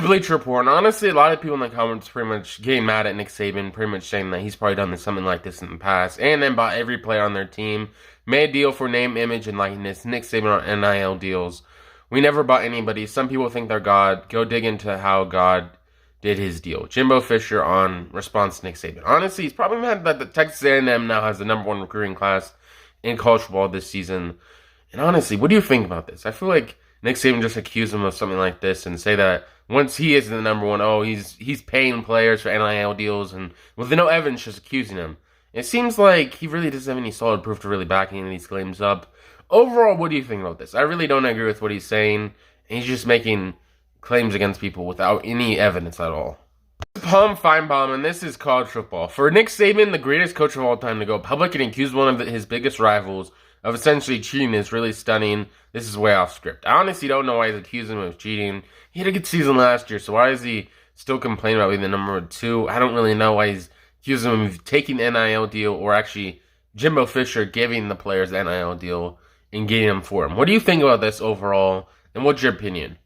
Bleacher Report. And honestly, a lot of people in the comments pretty much getting mad at Nick Saban, pretty much saying that he's probably done something like this in the past, and then bought every player on their team, made a deal for name, image, and likeness. Nick Saban on NIL deals. We never bought anybody. Some people think they're God. Go dig into how God did his deal. Jimbo Fisher on response to Nick Saban. Honestly, he's probably mad that the Texas A&M now has the #1 recruiting class in college football this season. And honestly, what do you think about this? I feel like Nick Saban just accused him of something like this and say that once he is the #1, oh, he's paying players for NIL deals, and with no evidence, just accusing him. It seems like he really doesn't have any solid proof to really back any of these claims up. Overall, what do you think about this? I really don't agree with what he's saying. He's just making claims against people without any evidence at all. Palm Feinbaum, and this is college football. For Nick Saban, the greatest coach of all time, to go public and accuse one of his biggest rivals of essentially cheating is really stunning. This is way off script. I honestly don't know why he's accusing him of cheating. He had a good season last year, so why is he still complaining about being the #2? I don't really know why he's accusing him of taking the NIL deal, or actually Jimbo Fisher giving the players the NIL deal and getting them for him. What do you think about this overall, and what's your opinion?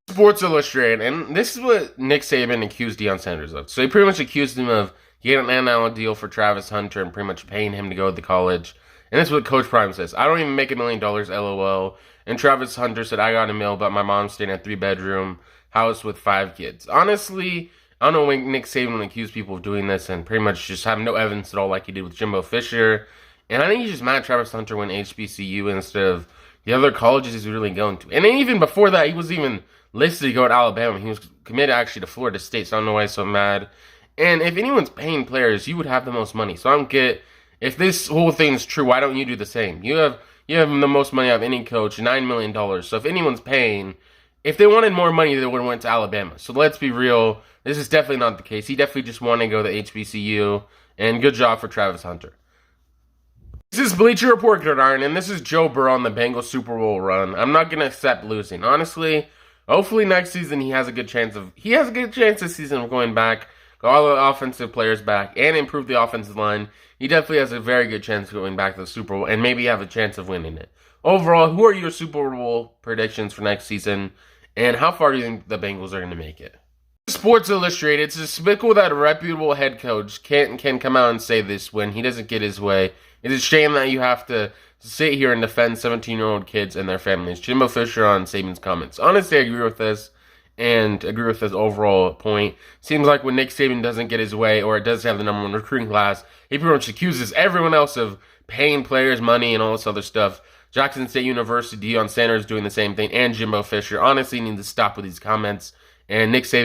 Sports Illustrated, and this is what Nick Saban accused Deion Sanders of. So he pretty much accused him of getting an NIL deal for Travis Hunter and pretty much paying him to go to college. And this is what Coach Prime says. I don't even make $1 million, LOL. And Travis Hunter said, I got a mill, but my mom's staying in a 3-bedroom house with 5 kids. Honestly, I don't know when Nick Saban would accuse people of doing this and pretty much just have no evidence at all like he did with Jimbo Fisher. And I think he's just mad Travis Hunter went HBCU instead of the other colleges he's really going to. And then even before that, he was even listed to go to Alabama. He was committed actually to Florida State, so I don't know why he's so mad. And if anyone's paying players, you would have the most money. So I don't get, if this whole thing is true, why don't you do the same? You have the most money out of any coach, $9 million. So if anyone's paying, if they wanted more money, they would have went to Alabama. So let's be real, this is definitely not the case. He definitely just wanted to go to HBCU, and good job for Travis Hunter. This is Bleacher Report, Gridiron, and this is Joe Burrow on the Bengals Super Bowl run. I'm not going to accept losing. Honestly, hopefully next season he has a good chance this season of going back, got all the offensive players back, and improve the offensive line. He definitely has a very good chance of going back to the Super Bowl and maybe have a chance of winning it. Overall, who are your Super Bowl predictions for next season, and how far do you think the Bengals are going to make it? Sports Illustrated, it's despicable that a reputable head coach can come out and say this when he doesn't get his way. It's a shame that you have to sit here and defend 17-year-old kids and their families. Jimbo Fisher on Saban's comments. Honestly, I agree with this and agree with his overall point. Seems like when Nick Saban doesn't get his way, or it doesn't have the #1 recruiting class, he pretty much accuses everyone else of paying players money and all this other stuff. Jackson State University, Deion Sanders doing the same thing, and Jimbo Fisher. Honestly, need to stop with these comments. And Nick Saban